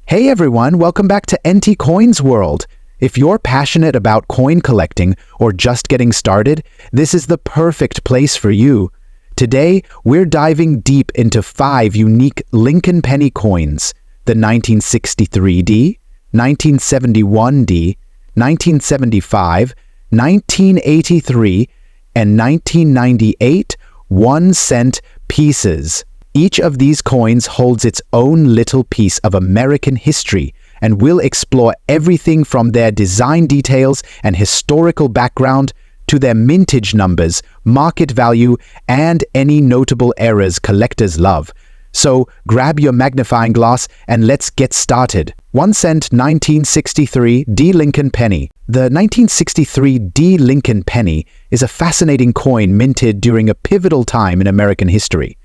Hey everyone, welcome back to NT Coins World. If you're passionate about coin collecting or just getting started, this is the perfect place for you. Today, we're diving deep into 5 unique Lincoln Penny coins: the 1963D, 1971D, 1975, 1983, and 1998 1-cent pieces. Each of these coins holds its own little piece of American history, and we'll explore everything from their design details and historical background to their mintage numbers, market value, and any notable errors collectors love. So grab your magnifying glass and let's get started. 1-cent 1963 D Lincoln Penny. The 1963 D Lincoln Penny is a fascinating coin minted during a pivotal time in American history.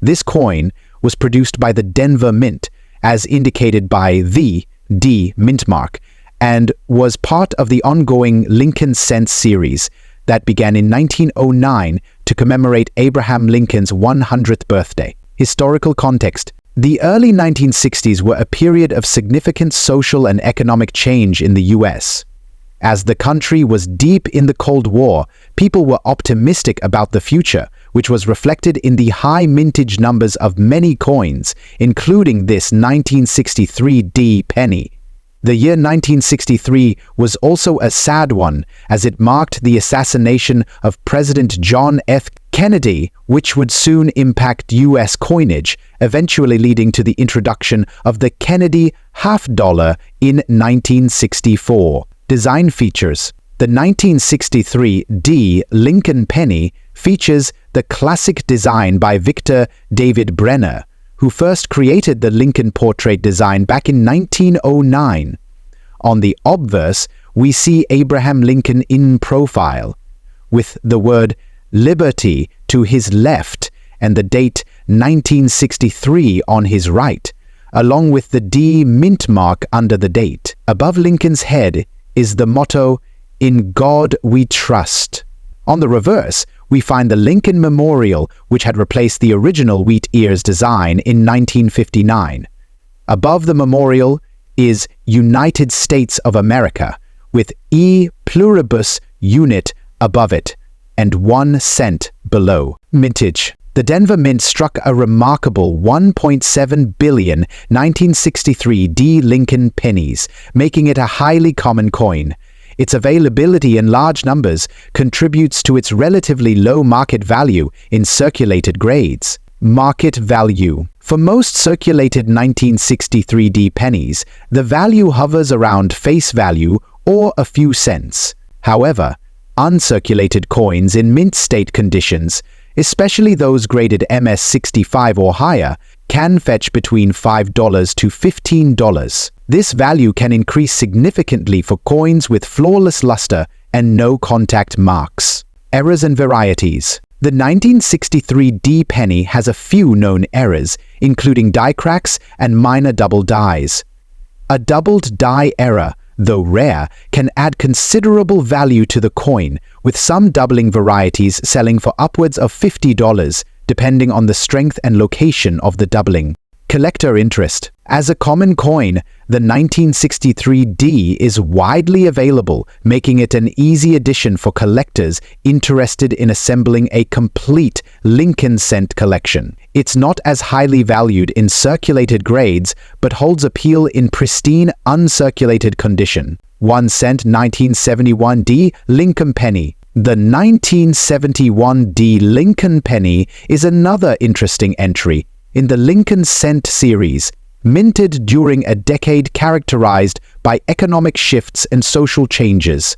This coin was produced by the Denver Mint, as indicated by the D mint mark, and was part of the ongoing Lincoln Cent series that began in 1909 to commemorate Abraham Lincoln's 100th birthday. Historical context: the early 1960s were a period of significant social and economic change in the U.S. As the country was deep in the Cold War, people were optimistic about the future, which was reflected in the high mintage numbers of many coins, including this 1963 D penny. The year 1963 was also a sad one, as it marked the assassination of President John F. Kennedy, which would soon impact U.S. coinage, eventually leading to the introduction of the Kennedy half-dollar in 1964. Design features: the 1963 D Lincoln Penny features the classic design by Victor David Brenner, who first created the Lincoln portrait design back in 1909. On the obverse, we see Abraham Lincoln in profile, with the word Liberty to his left and the date 1963 on his right, along with the D mint mark under the date. Above Lincoln's head is the motto, "In God We Trust." On the reverse, we find the Lincoln Memorial, which had replaced the original wheat ears design in 1959. Above the memorial is United States of America, with E pluribus unit above it, and 1 cent below. Mintage: the Denver Mint struck a remarkable 1.7 billion 1963 D Lincoln pennies, making it a highly common coin. Its availability in large numbers contributes to its relatively low market value in circulated grades. Market value: for most circulated 1963 D pennies, the value hovers around face value or a few cents. However, uncirculated coins in mint state conditions, especially those graded MS-65 or higher, can fetch between $5 to $15. This value can increase significantly for coins with flawless luster and no contact marks. Errors and varieties: the 1963 D penny has a few known errors, including die cracks and minor double dies. A doubled die error, though rare, can add considerable value to the coin, with some doubling varieties selling for upwards of $50, depending on the strength and location of the doubling. Collector interest: as a common coin, the 1963 D is widely available, making it an easy addition for collectors interested in assembling a complete Lincoln Cent collection. It's not as highly valued in circulated grades, but holds appeal in pristine, uncirculated condition. 1-cent 1971 D Lincoln Penny. The 1971 D Lincoln Penny is another interesting entry in the Lincoln Cent series, minted during a decade characterized by economic shifts and social changes.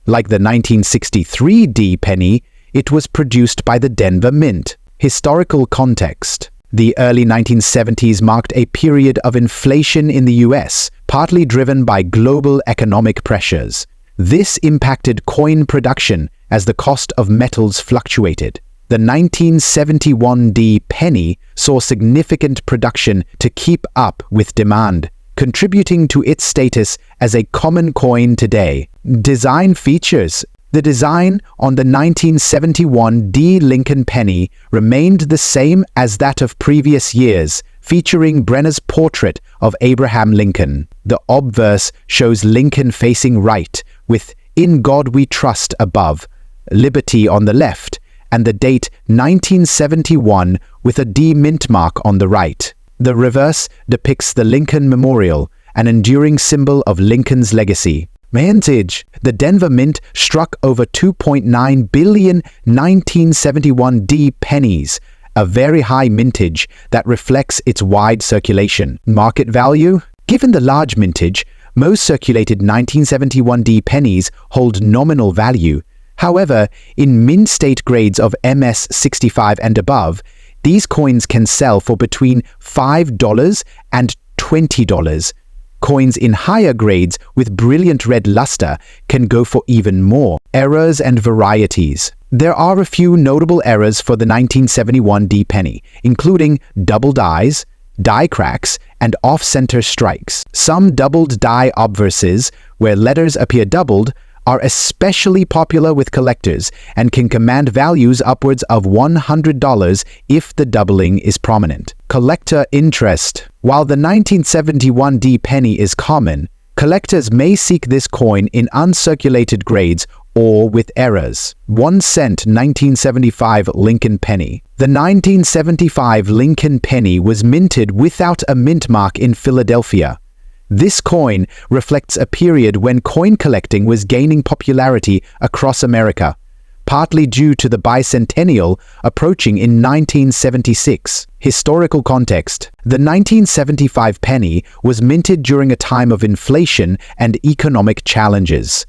Like the 1963 D penny, it was produced by the Denver Mint. Historical context: the early 1970s marked a period of inflation in the US, partly driven by global economic pressures. This impacted coin production as the cost of metals fluctuated. The 1971 D penny saw significant production to keep up with demand, contributing to its status as a common coin today. Design features: the design on the 1971 D Lincoln Penny remained the same as that of previous years, featuring Brenner's portrait of Abraham Lincoln. The obverse shows Lincoln facing right, with "In God We Trust" above, "Liberty" on the left, and the date 1971 with a D mint mark on the right. The reverse depicts the Lincoln Memorial, an enduring symbol of Lincoln's legacy. Mintage. The Denver Mint struck over 2.9 billion 1971 D pennies, a very high mintage that reflects its wide circulation. Market value? Given the large mintage, most circulated 1971 D pennies hold nominal value. However, in mint state grades of MS 65 and above, these coins can sell for between $5 and $20. Coins in higher grades with brilliant red luster can go for even more. Errors and varieties. There are a few notable errors for the 1971 D penny, including double dies, die cracks, and off-center strikes. Some doubled die obverses, where letters appear doubled, are especially popular with collectors and can command values upwards of $100 if the doubling is prominent. Collector interest. While the 1971 D penny is common, collectors may seek this coin in uncirculated grades or with errors. 1 cent 1975 Lincoln Penny. The 1975 Lincoln Penny was minted without a mint mark in Philadelphia. This coin reflects a period when coin collecting was gaining popularity across America, partly due to the bicentennial approaching in 1976. Historical context. The 1975 penny was minted during a time of inflation and economic challenges.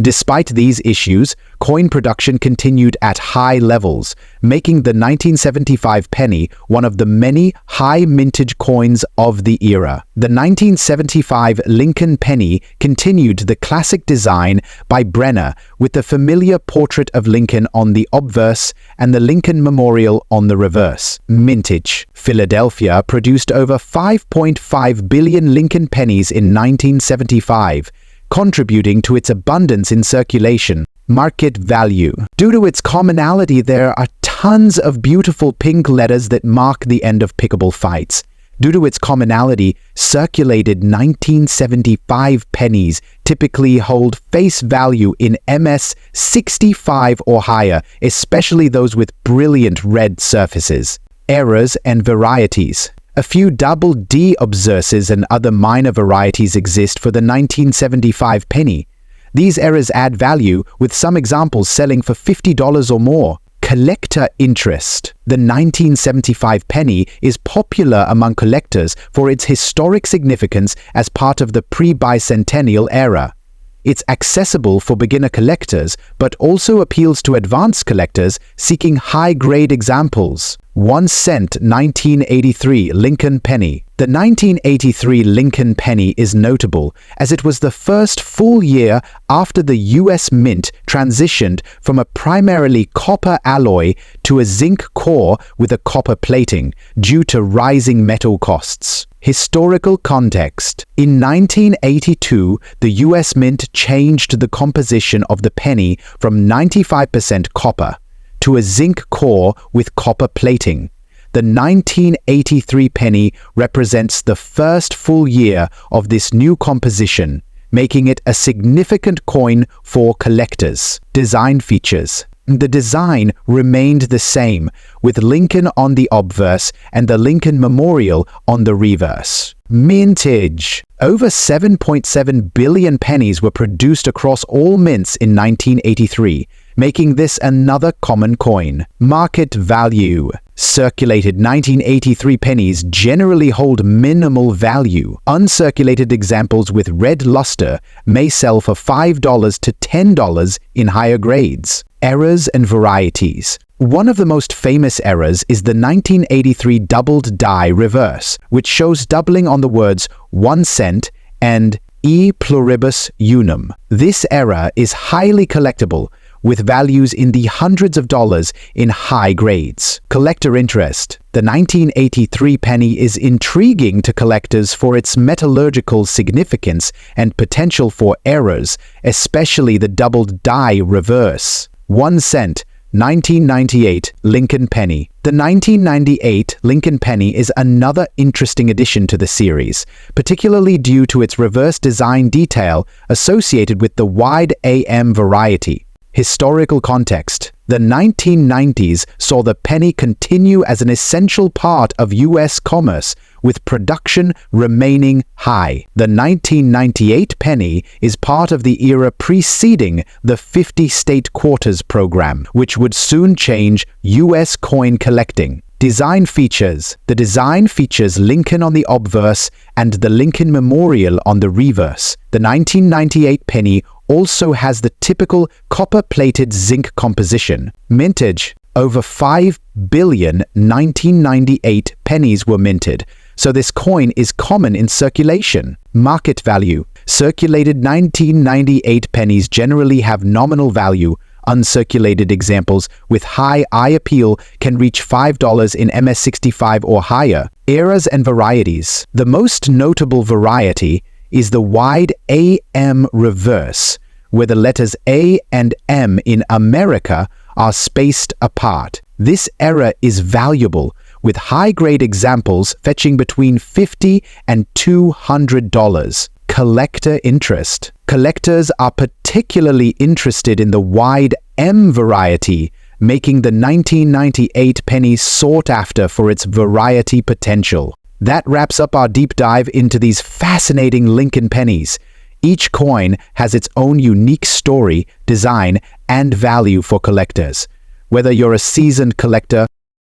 Despite these issues, coin production continued at high levels, making the 1975 penny one of the many high mintage coins of the era. The 1975 Lincoln Penny continued the classic design by Brenner with the familiar portrait of Lincoln on the obverse and the Lincoln Memorial on the reverse. Mintage. Philadelphia produced over 5.5 billion Lincoln pennies in 1975, contributing to its abundance in circulation. Market value. Due to its commonality, there are tons of beautiful pink letters that mark the end of pickable fights. Due to its commonality, circulated 1975 pennies typically hold face value in MS 65 or higher, especially those with brilliant red surfaces. Errors and varieties. A few double D obverses and other minor varieties exist for the 1975 penny. These errors add value, with some examples selling for $50 or more. Collector interest. The 1975 penny is popular among collectors for its historic significance as part of the pre-bicentennial era. It's accessible for beginner collectors, but also appeals to advanced collectors seeking high-grade examples. 1 cent 1983 Lincoln Penny. The 1983 Lincoln Penny is notable as it was the first full year after the U.S. Mint transitioned from a primarily copper alloy to a zinc core with a copper plating due to rising metal costs. Historical context. In 1982, the U.S. Mint changed the composition of the penny from 95% copper to a zinc core with copper plating. The 1983 penny represents the first full year of this new composition, making it a significant coin for collectors. Design features. The design remained the same, with Lincoln on the obverse and the Lincoln Memorial on the reverse. Mintage. Over 7.7 billion pennies were produced across all mints in 1983, making this another common coin. Market value. Circulated 1983 pennies generally hold minimal value. Uncirculated examples with red luster may sell for $5 to $10 in higher grades. Errors and varieties. One of the most famous errors is the 1983 doubled die reverse, which shows doubling on the words 1 cent and e pluribus unum. This error is highly collectible, with values in the hundreds of dollars in high grades. Collector interest. The 1983 penny is intriguing to collectors for its metallurgical significance and potential for errors, especially the doubled die reverse. 1 cent 1998 Lincoln Penny. The 1998 Lincoln Penny is another interesting addition to the series, particularly due to its reverse design detail associated with the wide AM variety. Historical context. The 1990s saw the penny continue as an essential part of U.S. commerce, with production remaining high. The 1998 penny is part of the era preceding the 50-state quarters program, which would soon change U.S. coin collecting. Design features. The design features Lincoln on the obverse and the Lincoln Memorial on the reverse. The 1998 penny also has the typical copper-plated zinc composition. Mintage. Over 5 billion 1998 pennies were minted, so this coin is common in circulation. Market value. Circulated 1998 pennies generally have nominal value. Uncirculated examples with high eye appeal can reach $5 in MS65 or higher. Eras and varieties. The most notable variety is the wide AM reverse, where the letters A and M in America are spaced apart. This era is valuable, with high-grade examples fetching between $50 and $200. Collector interest. Collectors are particularly interested in the wide M variety, making the 1998 penny sought after for its variety potential. That wraps up our deep dive into these fascinating Lincoln pennies. Each coin has its own unique story, design, and value for collectors. Whether you're a seasoned collector